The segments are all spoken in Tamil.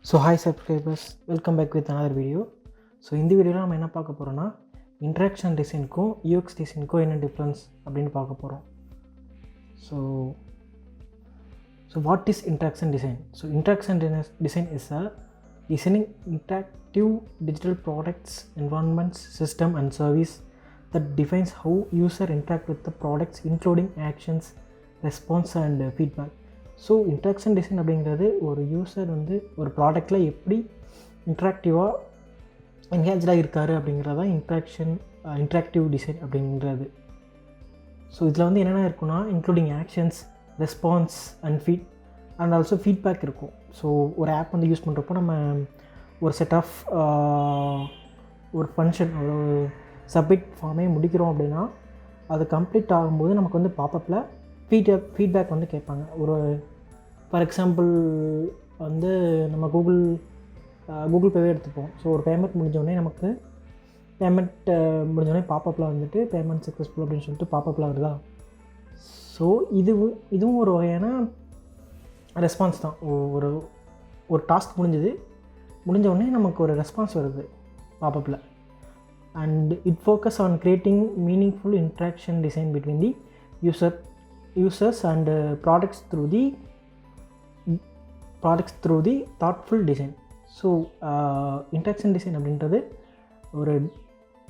So hi subscribers, welcome back with another video. So இந்த வீடியோவில் நம்ம என்ன பார்க்க போகிறோன்னா, இன்ட்ராக்ஷன் டிசைனுக்கும் யூஎக்ஸ் டிசைனுக்கும் என்ன டிஃப்ரென்ஸ் அப்படின்னு பார்க்க போகிறோம். So what is interaction design? So interaction design is a designing interactive digital products, environments, system and service that defines how user interact with the products, including actions, response and feedback. So interaction design அப்படிங்கிறது ஒரு யூசர் வந்து ஒரு ப்ராடக்டில் எப்படி இன்ட்ராக்டிவாக என்கேஜாக இருக்கார் அப்படிங்கிறது தான் இன்ட்ராக்டிவ் டிசைன் அப்படிங்கிறது. ஸோ இதில் வந்து என்னென்ன இருக்குன்னா, including actions, response and also feedback இருக்கும். ஸோ ஒரு ஆப் வந்து யூஸ் பண்ணுறப்போ நம்ம ஒரு செட் ஆஃப் ஒரு ஃபங்க்ஷன், ஒரு சப்மிட் ஃபார்மே முடிக்கிறோம் அப்படின்னா அது கம்ப்ளீட் ஆகும்போது நமக்கு வந்து பாப்பப்பில் ஃபீட்பேக் வந்து கேட்பாங்க. ஒரு ஃபார் எக்ஸாம்பிள் வந்து நம்ம கூகுள் பேவே எடுத்துப்போம். ஸோ ஒரு பேமெண்ட் முடிஞ்சோடனே நமக்கு முடிஞ்சோடனே பாப்பப்பில் வந்துட்டு பேமெண்ட் சக்ஸஸ்ஃபுல் அப்படின்னு சொல்லிட்டு பாப்பப்பில் வருதா. ஸோ இதுவும் ஒரு வகையான ரெஸ்பான்ஸ் தான். ஒரு டாஸ்க் முடிஞ்ச உடனே நமக்கு ஒரு ரெஸ்பான்ஸ் வருது பாப்பப்பில். And it focus on creating meaningful interaction design between the users and products through the thoughtful design. So interaction design அப்படின்றது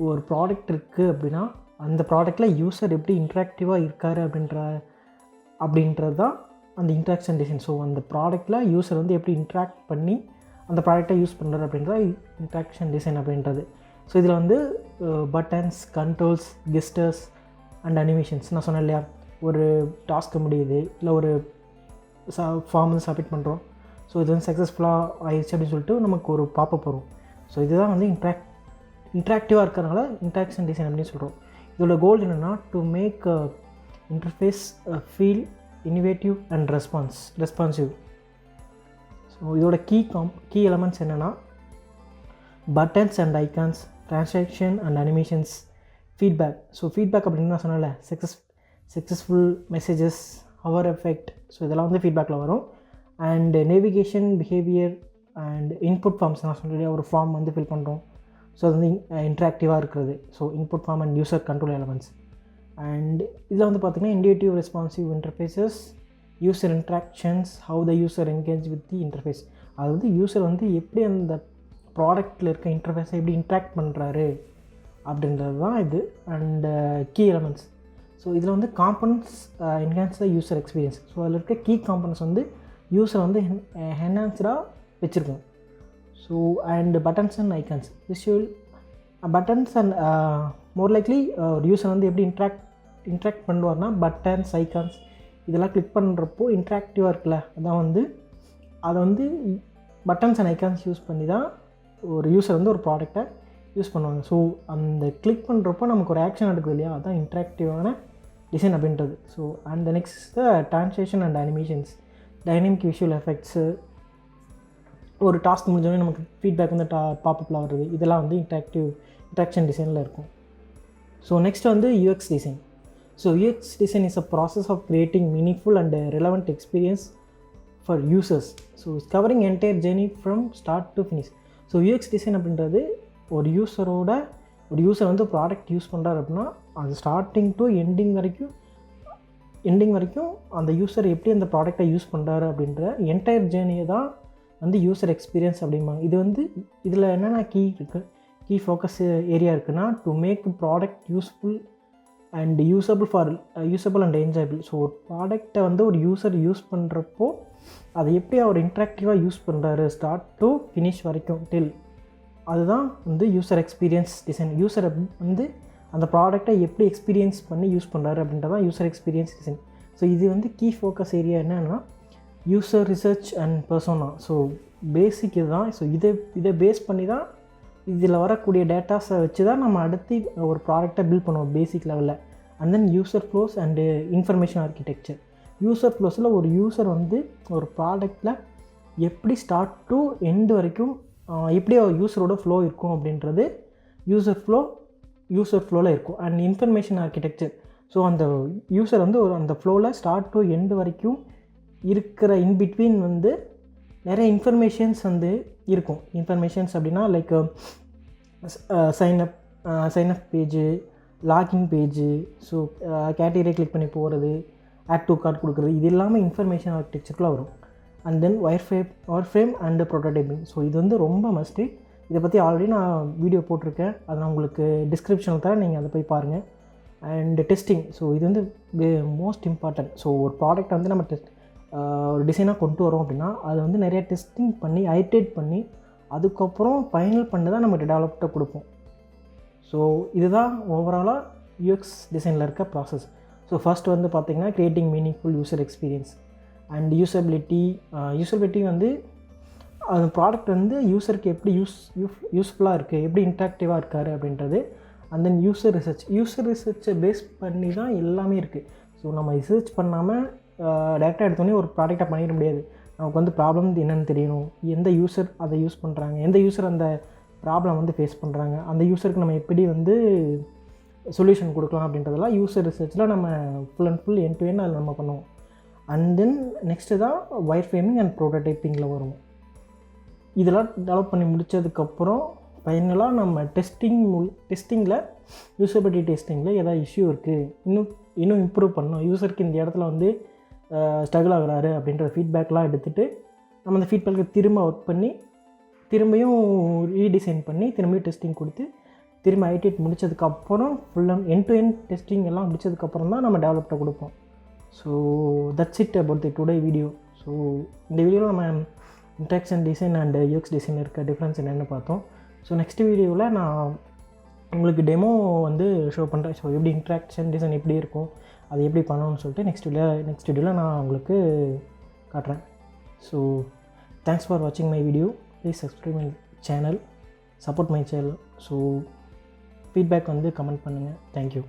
ஒரு ப்ராடக்ட் இருக்குது அப்படின்னா அந்த ப்ராடக்டில் யூசர் எப்படி இன்ட்ராக்டிவாக இருக்கார் அப்படின்றது தான் அந்த இன்ட்ராக்ஷன் டிசைன். ஸோ அந்த ப்ராடக்டில் யூசர் வந்து எப்படி இன்ட்ராக்ட் பண்ணி அந்த ப்ராடக்டை யூஸ் பண்ணுறாரு அப்படின்றத இன்ட்ராக்ஷன் டிசைன் அப்படின்றது. ஸோ இதில் வந்து buttons, controls, gestures and animations நான் சொன்னேன் இல்லையா. ஒரு டாஸ்க்கு முடியுது, இல்லை ஒரு ஃபார்ம் வந்து சப்மிட் பண்ணுறோம். ஸோ இது வந்து சக்ஸஸ்ஃபுல்லாக ஆயிடுச்சு அப்படின்னு சொல்லிட்டு நமக்கு ஒரு பாப்பப் வரும். ஸோ இதுதான் வந்து இன்ட்ராக்டிவாக இருக்கிறதுனால இன்ட்ராக்ஷன் டிசைன் அப்படின்னு சொல்கிறோம். இதோட கோல் என்னென்னா, to make interface feel innovative and responsive. So இதோட கீ எலமெண்ட்ஸ் என்னென்னா, buttons and icons, transaction and animations, feedback. So feedback அப்படின்னு நான் சொன்னேன்ல, successful messages, hover effect. So இதெல்லாம் வந்து ஃபீட்பேக்கில் வரும். And navigation, behaviour and input forms. நான் சொல்கிறேன், ஒரு ஃபார்ம் வந்து ஃபில் பண்ணுறோம். ஸோ அது வந்து இன்ட்ராக்டிவாக இருக்கிறது. So input form and user control elements. And இதில் வந்து பார்த்திங்கன்னா, intuitive responsive interfaces, user interactions, how the user engage with the interface. அது வந்து யூசர் வந்து எப்படி அந்த ப்ராடக்ட்டில் இருக்க இன்டர்ஃபேஸை எப்படி இன்ட்ராக்ட் பண்ணுறாரு அப்படின்றது தான் இது. And key elements. ஸோ இதில் வந்து components enhance the user experience. So அதில் இருக்க கீ காம்பனன்ட்ஸ் வந்து யூசர் வந்து என்ஹான்ஸ்டாக வச்சுருக்கோம். So and buttons and icons, visual buttons and more likely ஒரு யூசர் வந்து எப்படி இன்ட்ராக்ட் பண்ணுவார்னா, பட்டன்ஸ், ஐக்கான்ஸ் இதெல்லாம் கிளிக் பண்ணுறப்போ இன்ட்ராக்டிவாக இருக்குல்ல, அதான் வந்து அதை வந்து பட்டன்ஸ் அண்ட் ஐக்கான்ஸ் யூஸ் பண்ணி தான் ஒரு யூசர் வந்து ஒரு ப்ராடக்டை யூஸ் பண்ணுவாங்க. ஸோ அந்த கிளிக் பண்ணுறப்போ நமக்கு ஒரு ஆக்ஷன் நடக்குது இல்லையா, அதுதான் இன்ட்ராக்டிவான டிசைன் அப்படின்றது. So and next translation and animations, dynamic visual effects. ஒரு டாஸ்க் முடிஞ்சோடனே நமக்கு ஃபீட்பேக் வந்து பாப்பப்பில் வருது. இதெல்லாம் வந்து இன்ட்ராக்ஷன் டிசைனில் இருக்கும். ஸோ நெக்ஸ்ட் வந்து UX design. So UX design is a process of creating meaningful and relevant experience for users. So it's covering entire journey from start to finish. So UX design அப்படின்றது ஒரு யூசர் வந்து ப்ராடக்ட் யூஸ் பண்ணுறாரு அப்படின்னா அது ஸ்டார்டிங் டு எண்டிங் வரைக்கும் அந்த யூசர் எப்படி அந்த ப்ராடக்டை யூஸ் பண்ணுறாரு அப்படின்ற என்டையர் ஜேர்னியை தான் வந்து யூசர் எக்ஸ்பீரியன்ஸ் அப்படிம்பாங்க. இது வந்து இதில் என்னென்ன கீ ஃபோக்கஸ் ஏரியா இருக்குன்னா, to make product useful and usable and enjoyable. So ஒரு ப்ராடக்டை வந்து ஒரு யூசர் யூஸ் பண்ணுறப்போ அதை எப்படி அவர் இன்ட்ராக்டிவாக யூஸ் பண்ணுறாரு ஸ்டார்ட் டு ஃபினிஷ் வரைக்கும் அதுதான் வந்து யூசர் எக்ஸ்பீரியன்ஸ் டிசைன். யூசரை வந்து அந்த ப்ராடக்டை எப்படி எக்ஸ்பீரியன்ஸ் பண்ணி யூஸ் பண்ணுறாரு அப்படின்றதான் யூசர் எக்ஸ்பீரியன்ஸ் டிசைன். ஸோ இது வந்து கீ ஃபோக்கஸ் ஏரியா என்னென்னா, user research and persona. So basic இதுதான். ஸோ இதை பேஸ் பண்ணி தான் இதில் வரக்கூடிய டேட்டாஸை வச்சு தான் நம்ம அடுத்து ஒரு ப்ராடக்டை பில்ட் பண்ணுவோம் பேசிக் லெவலில். And then user flows and information architecture. User ஃப்ளோஸில் ஒரு யூசர் வந்து ஒரு ப்ராடக்டில் எப்படி ஸ்டார்ட் டு எண்டு வரைக்கும் எப்படி யூசரோட ஃப்ளோ இருக்கும் அப்படின்றது யூசர் ஃப்ளோவில் இருக்கும். And information architecture. ஸோ அந்த யூசர் வந்து அந்த ஃப்ளோவில் ஸ்டார்ட் டு எண்டு வரைக்கும் இருக்கிற இன்பிட்வீன் வந்து நிறைய இன்ஃபர்மேஷன்ஸ் வந்து இருக்கும். இன்ஃபர்மேஷன்ஸ் அப்படின்னா like sign up page, login page, so கேட்டகரியை கிளிக் பண்ணி போகிறது, ஆட் டு கார்ட் கொடுக்குறது, இது எல்லாமே இன்ஃபர்மேஷன் ஆர்கிடெக்சருக்குள்ளே வரும். And then wire frame and prototyping. So இது வந்து ரொம்ப மஸ்ட்டு. இதை பற்றி ஆல்ரெடி நான் வீடியோ போட்டிருக்கேன், அதை நான் உங்களுக்கு டிஸ்கிரிப்ஷனில் தரேன், நீங்கள் அதை போய் பாருங்கள். And testing. ஸோ இது வந்து மோஸ்ட் இம்பார்ட்டன்ட். ஸோ ஒரு ப்ராடக்ட் வந்து நம்ம ஒரு டிசைனாக கொண்டு வரோம் அப்படின்னா அதை வந்து நிறைய டெஸ்டிங் பண்ணி ஐட்ரேட் பண்ணி அதுக்கப்புறம் ஃபைனல் பண்ணி தான் நம்ம டெவலப்டாக கொடுப்போம். ஸோ இதுதான் ஓவராலாக யூஎக்ஸ் டிசைனில் இருக்க ப்ராசஸ். ஸோ ஃபர்ஸ்ட் வந்து பார்த்திங்கன்னா creating meaningful user experience and usability வந்து அந்த ப்ராடக்ட் வந்து யூஸருக்கு எப்படி யூஸ்ஃபுல்லாக இருக்குது, எப்படி இன்ட்ராக்டிவாக இருக்கார் அப்படின்றது. அண்ட் தென் யூசர் ரிசர்ச்சை பேஸ் பண்ணி தான் எல்லாமே இருக்குது. ஸோ நம்ம ரிசர்ச் பண்ணாமல் டேரெக்டாக எடுத்தோடனே ஒரு ப்ராடக்டாக பண்ணிட முடியாது. நமக்கு வந்து ப்ராப்ளம் என்னென்னு தெரியணும், எந்த யூசர் அதை யூஸ் பண்ணுறாங்க, எந்த யூசர் அந்த ப்ராப்ளம் வந்து ஃபேஸ் பண்ணுறாங்க, அந்த யூசருக்கு நம்ம எப்படி வந்து சொல்யூஷன் கொடுக்கலாம் அப்படின்றதெல்லாம் யூசர் ரிசர்ச்சில் நம்ம full and full end to end அதில் நம்ம பண்ணுவோம். அண்ட் தென் நெக்ஸ்ட்டு தான் ஒயர் ஃப்ரேமிங் அண்ட் ப்ரோட்டோடைப்பிங்கில் வரும். இதெல்லாம் டெவலப் பண்ணி முடித்ததுக்கப்புறம் ஃபைனலாக நம்ம டெஸ்டிங்கில் யூசபிலிட்டி டெஸ்டிங்கில் ஏதாவது இஷ்யூ இருக்குது, இன்னும் இம்ப்ரூவ் பண்ணணும், யூசருக்கு இந்த இடத்துல வந்து ஸ்ட்ரகிள் ஆகுறாரு அப்படின்ற ஃபீட்பேக்லாம் எடுத்துகிட்டு நம்ம அந்த ஃபீட்பேக்கை திரும்ப ஒர்க் பண்ணி திரும்பியும் ரீடிசைன் பண்ணி திரும்பியும் டெஸ்டிங் கொடுத்து திரும்ப ஐடேட் முடித்ததுக்கப்புறம் ஃபுல்லாக எண்ட் டு எண்ட் டெஸ்டிங் எல்லாம் முடித்ததுக்கப்புறம் தான் நம்ம டெவலப்டாக கொடுப்போம். So that's it about the today video. So இந்த வீடியோவில் நம்ம interaction design and UX design இருக்க டிஃப்ரென்ஸ் என்னென்னு பார்த்தோம். ஸோ நெக்ஸ்ட் வீடியோவில் நான் உங்களுக்கு டெமோ வந்து ஷோ பண்ணுறேன். ஸோ எப்படி இன்ட்ராக்ஷன் டிசைன் எப்படி இருக்கும், அது எப்படி பண்ணணும்னு சொல்லிட்டு நெக்ஸ்ட் வீடியோவில் நான் உங்களுக்கு காட்டுறேன். ஸோ தேங்க்ஸ் ஃபார் வாட்சிங் my video. Please subscribe my channel, support my channel. So feedback வந்து கமெண்ட் பண்ணுங்கள். தேங்க்யூ.